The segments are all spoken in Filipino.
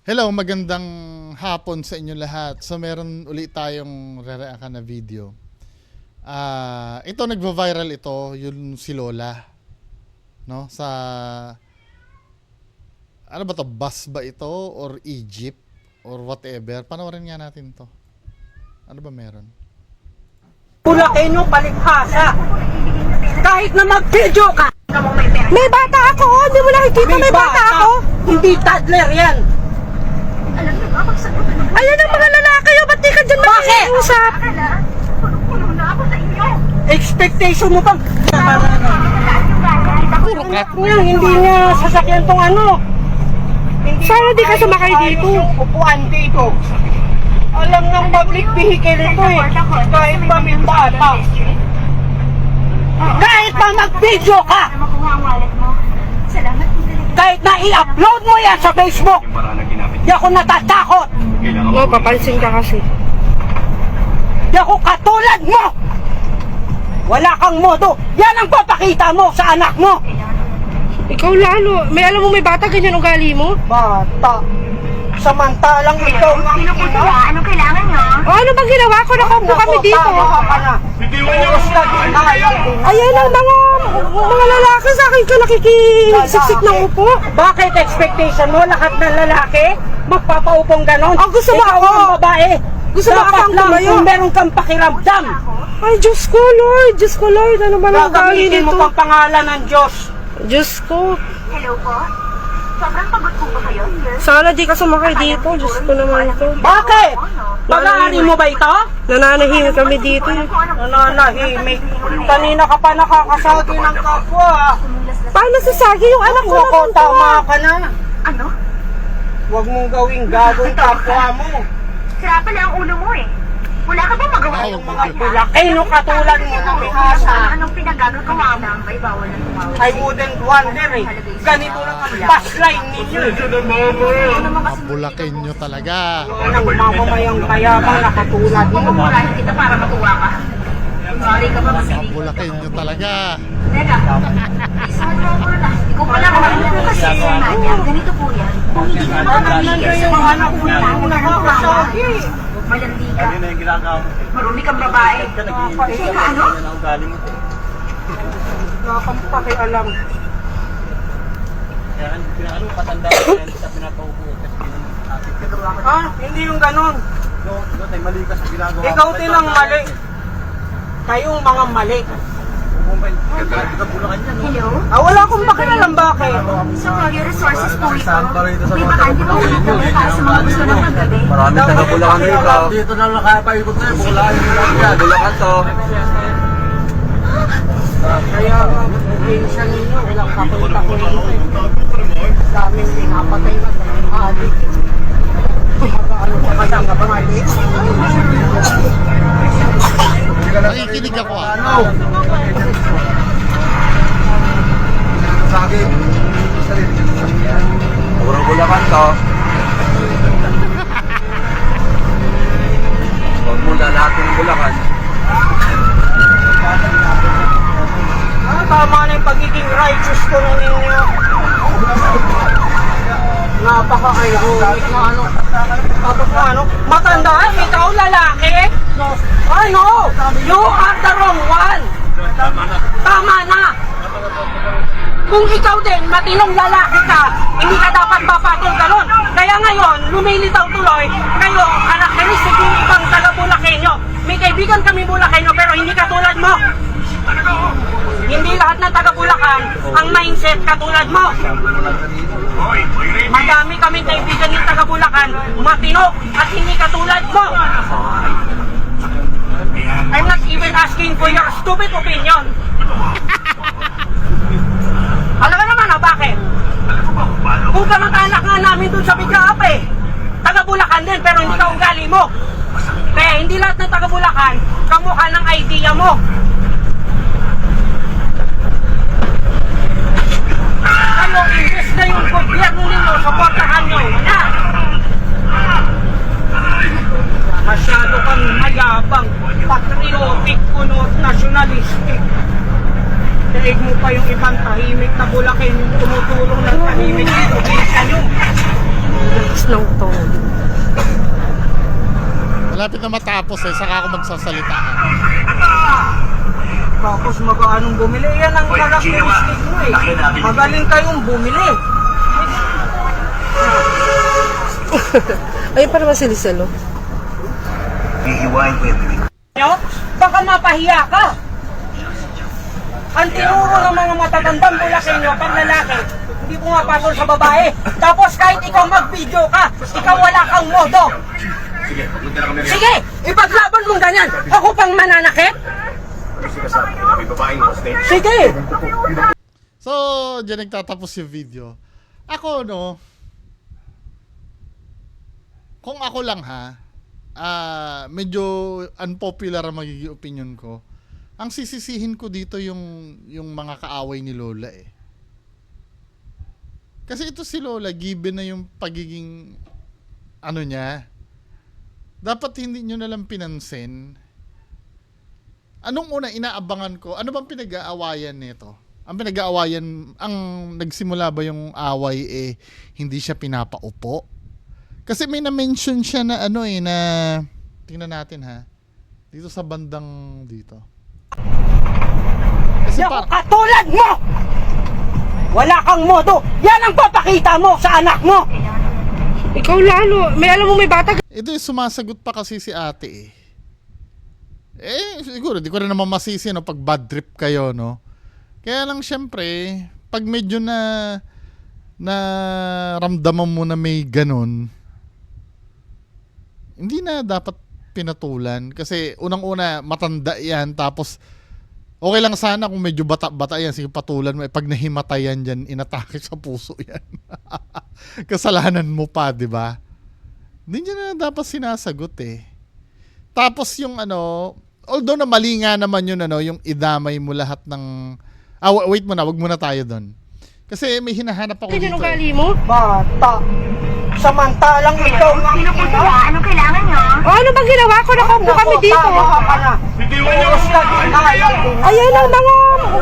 Hello, magandang hapon sa inyo lahat. So meron ulit tayong re-react na video. Ito nagva-viral ito, yung si Lola, no? Sa ano ba to? Bus ba ito or Egypt or whatever? Panoorin nga natin to. Ano ba meron? Bulakenyo palibhasa. Kahit na mag-video ka. May bata ako! Hindi mo nakikita may bata ako! Hindi toddler yan. Ayan ang mga lalaki yun! Ba't di ka dyan makikiusap? Expectation mo pang Puro cat. hindi niya sasakyan tong ano. Sana di ka sumakay dito. Yung upuan dito. Alam ng public vehicle ito eh. Kahit pa may bata. Kahit pa mag-video ka. Kahit na i-upload mo yan sa Facebook. Di ako natatakot. Oo, papansin ka kasi. Di ako katulad mo. Wala kang modo. Yan ang papakita mo sa anak mo. Ikaw lalo. May alam mo may bata, ganyan ugali mo? Bata. Samantalang ikaw nga Anong kailangan nyo? O ano bang ginawa ko? Nakaupo kami dito. Tama ka na. Puros ka din. Ayan ang mga lalaki sa akin ka nakikisiksik ng upo. Bakit expectation mo lahat ng lalaki magpapaupong ganon? Ang gusto mo Ikaw ako. ang babae. Gusto mo Dapat akong lang tumayo. kung meron kang pakiramdam. Ay, Diyos ko, Lord. Diyos ko, Lord. Ano ba ang ugali Gagamitin mo nito? pang pangalan ng Diyos. Diyos ko. Hello po? Sobrang pagod po ba kayo, sir? Sana di ka sumakay dito. Diyos ko naman ito. Bakit? Pag-aari mo ba ito? Nananahimik kami dito. Nananahimik. Kanina ka pa nakakasagi ng kapwa. Paano sasagi yung anak ko Ako, naman? tama ka na. Ano? Huwag mong gawing gagong kapwa mo. Sira pala ang ulo mo eh. Wala ka ba magawa? Yung Mga bulakino katulad mo na bihasa. Anong pinagagagawa mo? Ay, bawal ang tumawag. I wouldn't wonder eh. Ganito lang ang baseline ninyo eh. Mabulakin nyo talaga. Ang mamamayang kayabang na katulad mo. Mumurahin kita para matuwa ka. Sorry ka ba kasi? Mabulakin nyo talaga. Teka, isang mo muna. Ikaw pala marunong kasi sa kanya. Ganito po yan. Kung hindi ka makakapigil sa mga anak mo na Nakakasagi. malandi ka. Marumi kang babae. Teka, ano? Nakakampakialam. Hindi yung ganon. Ikaw din ang mali. Kayong mga mali. Hello? Wala akong pakialam bakit. So, your resources po ito. May bakante po ito para sa mga gusto ng paggabi. Marami taga Bulacan dito. Dito na lang kaya paikot na yung Bulacan. Bulacan to. Kaya nga, probinsya ninyo, walang kakita ko nito. Daming pinapatay na sa adik. Ano pa kaya nga mali? Nakikinig ako ah. Sa akin. Puro Bulacan to. Huwag mo lalatin ng Bulacan. Tama na yung pagiging righteous ko na ninyo. Napaka-ironic na ano. Tapos na ano, matanda, ikaw lalaki? Ay no, you are the wrong one. Tama na. Kung ikaw din, matinong lalaki ka, hindi ka dapat papatol ganon. Kaya ngayon, lumilitaw tuloy, kayo, karakteristik yung ibang taga-Bulakenyo. May kaibigan kami Bulakenyo, pero hindi katulad mo. Hindi lahat ng taga-Bulacan ang mindset katulad mo. Madami kaming kaibigan yung taga-Bulacan, matino at hindi katulad mo. I'm not even asking for your stupid opinion. Alam mo naman bakit? Kung kamag-anak nga namin dun sa Biglaap eh. Taga-Bulacan din pero hindi ka ugali mo. Kaya hindi lahat ng taga-Bulacan kamukha ng idea mo. Kayo, imbes na yung gobyerno ninyo, supportahan nyo na. Masyado kang mayabang, patriotic, kunot, nationalistic. Daig mo pa yung ibang tahimik na Bulacan yung tumutulong ng tahimik yung probinsya nyo. ng tone. Malapit na matapos eh, saka ako magsasalita. Tapos mag-anong bumili. Yan ang characteristic mo eh. Magaling kayong bumili. Ayun pa naman si Lisel, oh. Nyo, baka mapahiya ka. Ang tinuro ng mga matatandang mula sa inyo, pag lalaki, hindi pumapatol sa babae. Tapos kahit ikaw mag-video ka, ikaw wala kang modo. Sige, ipaglaban mo ganyan. Ako pang mananakit? Sige. So, dyan nagtatapos yung video. Ako, no, kung ako lang ha, medyo unpopular ang magiging opinion ko. Ang sisisihin ko dito yung mga kaaway ni Lola eh. Kasi ito si Lola, given na yung pagiging ano niya, dapat hindi nyo nalang pinansin. Anong una inaabangan ko? Ano bang pinag-aawayan nito? Ang pinag-aawayan, ang nagsimula ba yung away eh, hindi siya pinapaupo? Kasi may na-mention siya na ano eh, na tingnan natin ha. Dito sa bandang dito. Kasi Ako katulad mo! Wala kang modo. Yan ang papakita mo sa anak mo. Ikaw lalo. May alam mo may bata. ito yung sumasagot pa kasi si ate eh. Siguro, di ko rin naman masisi no, pag bad trip kayo, no. Kaya lang syempre, pag medyo na ramdaman mo na may ganun, hindi na dapat pinatulan. Kasi unang-una, matanda yan. Tapos, okay lang sana kung medyo bata-bata yan. Sige, patulan mo. Pag nahimatayan dyan, inatake sa puso yan. Kasalanan mo pa, di ba? Hindi niya na dapat sinasagot eh. Tapos yung ano, although na mali nga naman yun, ano, yung idamay mo lahat ng... wait muna, wag muna tayo doon. Kasi may hinahanap ako Hindi dito. yung ugali mo. Bata. Samantalang ikaw ang Sino po sila? Anong kailangan nyo? O ano bang ginawa ko? Nakaupo kami dito. Ayan ang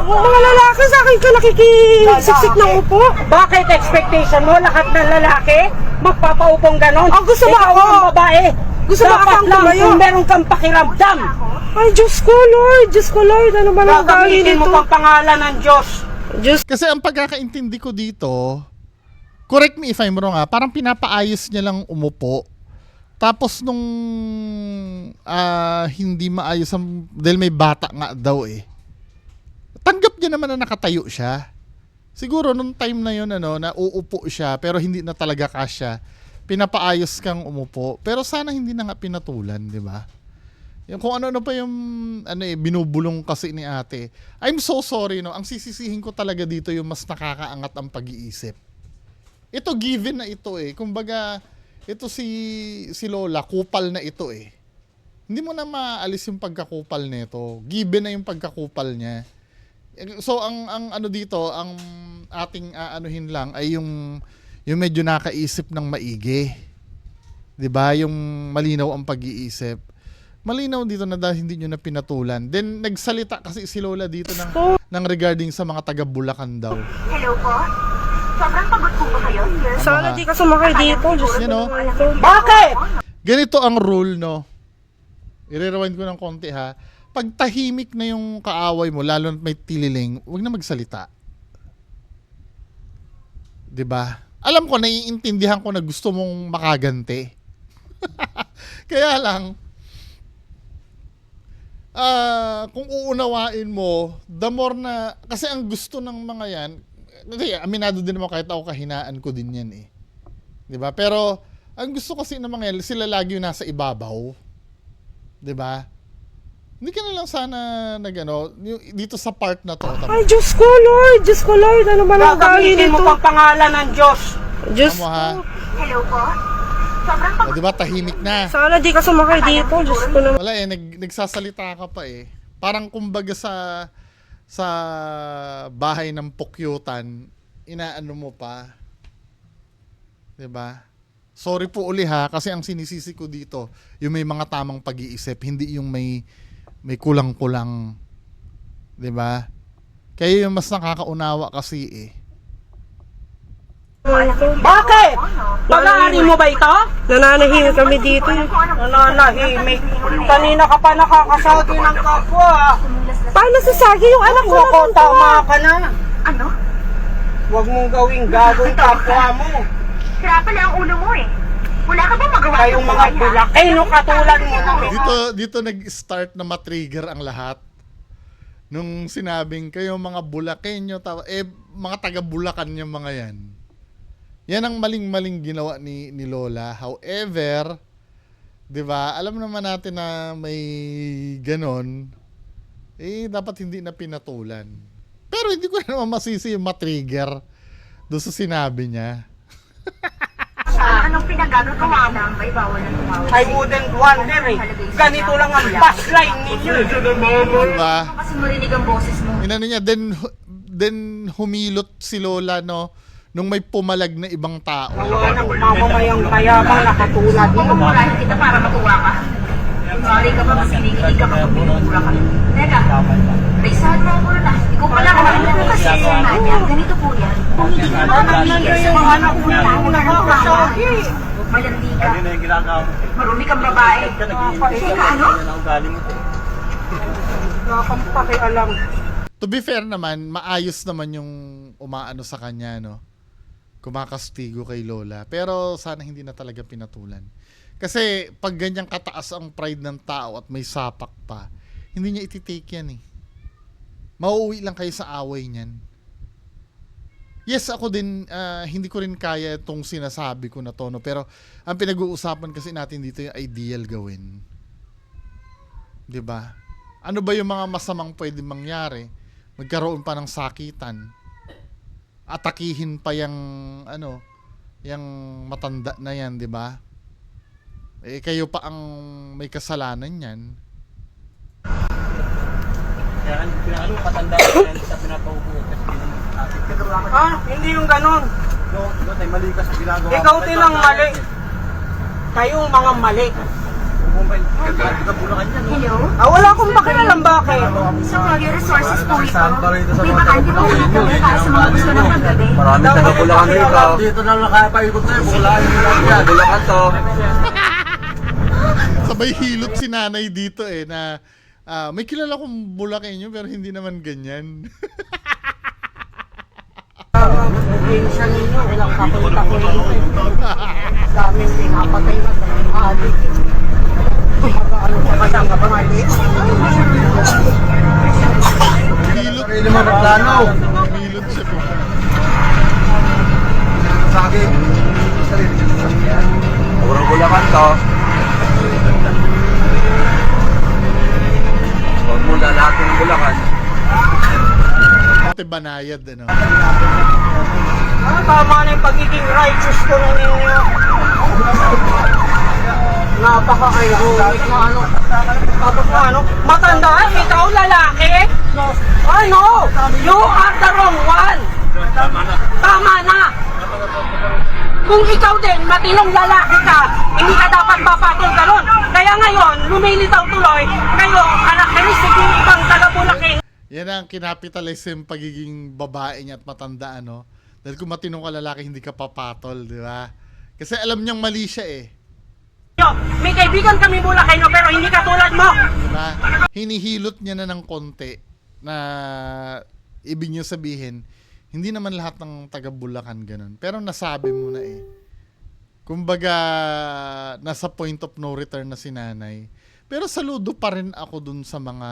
mga lalaki sa akin ka nakikisiksik ng upo. Bakit expectation mo lahat ng lalaki magpapaupong ganon? Ang gusto mo Ikaw ako. ang babae. Gusto mo Dapat akong lang tumayo. kung meron kang pakiramdam. Ay, Diyos ko, Lord. Diyos ko, Lord. Ano ba ang ugali Gagamitin mo nito? pang pangalan ng Diyos. Diyos. Kasi ang pagkakaintindi ko dito, correct me if I'm wrong ha, parang pinapaayos niya lang umupo. Tapos nung hindi maayos dahil may bata nga daw eh. Tanggap niya naman na nakatayo siya. Siguro nung time na yun ano, na uupo siya pero hindi na talaga kasya. Pinapaayos kang umupo. Pero sana hindi na nga pinatulan, di ba? Yung kung ano-ano pa yung binubulong kasi ni ate. I'm so sorry, no. Ang sisisihin ko talaga dito yung mas nakakaangat ang pag-iisip. Ito given na ito eh. Kumbaga, ito si Lola, kupal na ito eh. Hindi mo na maalis yung pagkakupal nito. Given na yung pagkakupal niya. So ang ano dito, ang ating aanuhin lang ay yung medyo nakaisip ng maigi. 'Di ba? Yung malinaw ang pag-iisip. Malinaw dito na dahil hindi nyo na pinatulan. Then nagsalita kasi si Lola dito ng regarding sa mga taga Bulacan daw. Hello po? Sobrang pagod po ba kayo? Yes. Sana di ka sumakay dito. Diyos ko. You know, Bakit? ganito ang rule, no? I-rewind ko ng konti ha. Pag tahimik na yung kaaway mo, lalo na may tililing, huwag na magsalita. 'Di ba? Alam ko, naiintindihan ko na gusto mong makaganti. Kaya lang, kung uunawain mo, the more na, kasi ang gusto ng mga yan, kasi aminado din naman kahit ako kahinaan ko din yan eh. 'Di ba? Pero, ang gusto kasi ng mga yan, sila lagi yung nasa ibabaw. 'Di ba? Hindi ka na lang sana dito sa part na to. Ay, Diyos ko, Lord. Diyos ko, Lord. Ano ba ang ugali Gagamitin mo nito? pang pangalan ng Diyos. Diyos. Tama ha? Hello po? Sobrang O, pagod. di ba tahimik na? Sana di ka sumakay dito. Diyos ko naman. Wala eh, nagsasalita ka pa eh. Parang kumbaga sa bahay ng pukyutan, inaano mo pa. 'Di ba? Sorry po uli ha, kasi ang sinisisi ko dito, yung may mga tamang pag-iisip, hindi yung may kulang-kulang. 'Di ba? Kaya yung mas nakakaunawa kasi eh. Bakit? Pag-aari mo ba ito? Nananahimik kami dito. Nananahimik. Kanina ka pa nakakasagi ng kapwa. Paano sasagi yung anak ko Ako, naman to? tama ka na. Ano? Huwag mong gawing gagawin kapwa mo. Sira pala ang ulo mo eh. Wala ka bang magawa Kayong sa mga buhay, ha? bulakino katulad mo. Dito nag-start na matrigger ang lahat. Nung sinabing kayo mga Bulakenyo, mga taga Bulacan yung mga yan. Yan ang maling-maling ginawa ni Lola. However, 'di ba? Alam naman natin na may ganon. Dapat hindi na pinatulan. Pero hindi ko naman masisi yung matrigger doon sa sinabi niya. Anong pinagano ko lang? May bawal na tumawag. I wouldn't wonder eh. Ganito lang ang baseline ninyo. Diba? Kasi marinig ang boses mo. Inano niya, then humilot si Lola, no? Nung may pumalag na ibang tao. Wala nang mamamayang mayabang na katulad mo. Pupurahin kita para matuwa ka. Sorry ka pa, masinig-inig ka pa kung pinupura ka. Teka, naisahan mo ako na. Ikaw pala ang ano kasi niya. Ganito po yan. Kung hindi ka makakigil sa mga anak mo na Nakakasagi. malandi ka. Marumi kang babae. Teka, ano? Nakakampakialam. To be fair naman, maayos naman yung umaano sa kanya, no? Kumakastigo kay Lola. Pero sana hindi na talaga pinatulan. Kasi pag ganyang kataas ang pride ng tao at may sapak pa, hindi niya ititake yan eh. Mauuwi lang kayo sa away niyan. Yes, ako din, hindi ko rin kaya itong sinasabi ko na to, no? Pero ang pinag-uusapan kasi natin dito yung ideal gawin. 'Di ba? Ano ba yung mga masamang pwede mangyari? Magkaroon pa ng sakitan. Atakihin pa yung yung matanda na yan, 'di ba? Kayo pa ang may kasalanan niyan. Kaya ano patanda ko yan sa pinapaupo kasi Hindi yung ganon. doon tayo mali ka sa ginagawa. Ikaw din ang mali. Kayong mga mali. Hello? Wala akong pakialam bakit. So, your resources po ito. Saan pa rito sa May mga bakante pa ulit kami para sa mga gusto ng paggabi. Marami taga Bulacan dito. Dito na lang kaya paikot na yun. Bulacan yung lang yan. Bulacan to. Sabay hilot si nanay dito na may kilala kong Bulakenyo pero hindi naman ganyan. Minsan ninyo, ilang kapunta ko dito. Daming pinapatay na sa adik. Ano pa kasang ka pa nga yun? Hilot. Hindi mo magplano. Hilot siya po. Sa akin. Orang Bulacan to. Huwag mo lalaking Bulacan. Pati banayad, ano. Tama na yung pagiging righteous ko na ninyo. Napaka-ironic na tapos na matanda, ikaw lalaki? Ano? You are the wrong one. Tama na. Kung ikaw din, matinong lalaki ka, hindi ka dapat papatol ganon. Kaya ngayon, lumilitaw tuloy, kayo, karakteristik yung ibang taga-Bulacan. Yan ang kinapitalize yung pagiging babae niya at matanda, ano. Dahil kung matinong ka lalaki, hindi ka papatol, di ba? Kasi alam niyang mali siya eh. May kaibigan kami Bulacan pero hindi katulad mo. Diba? Hinihilot niya na ng konti na ibig niyo sabihin, hindi naman lahat ng taga Bulacan ganun. Pero nasabi mo na eh. Kumbaga, nasa point of no return na si nanay. Pero saludo pa rin ako dun sa mga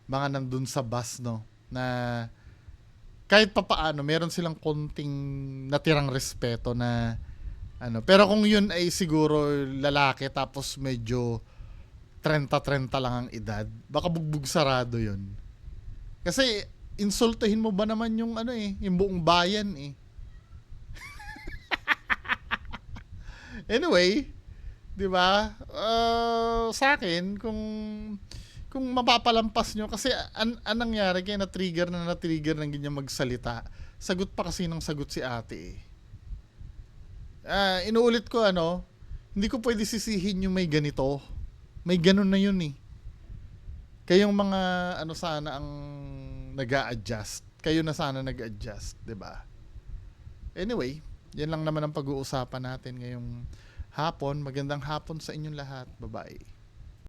nandun sa bus, no? Na kahit papaano, meron silang konting natirang respeto na pero kung yun ay siguro lalaki tapos medyo 30-30 lang ang edad, baka bugbog sarado yun. Kasi insultuhin mo ba naman yung yung buong bayan eh. Anyway, 'di ba? Sa akin kung mapapalampas nyo kasi anong nangyari kaya na-trigger ng ganyan magsalita. Sagot pa kasi ng sagot si ate eh. Inuulit ko hindi ko pwede sisihin yung may ganito. May ganun na yun eh. Kayong mga sana ang nag-a-adjust. Kayo na sana nag-adjust, 'di ba? Anyway, yan lang naman ang pag-uusapan natin ngayong hapon. Magandang hapon sa inyong lahat. Bye-bye.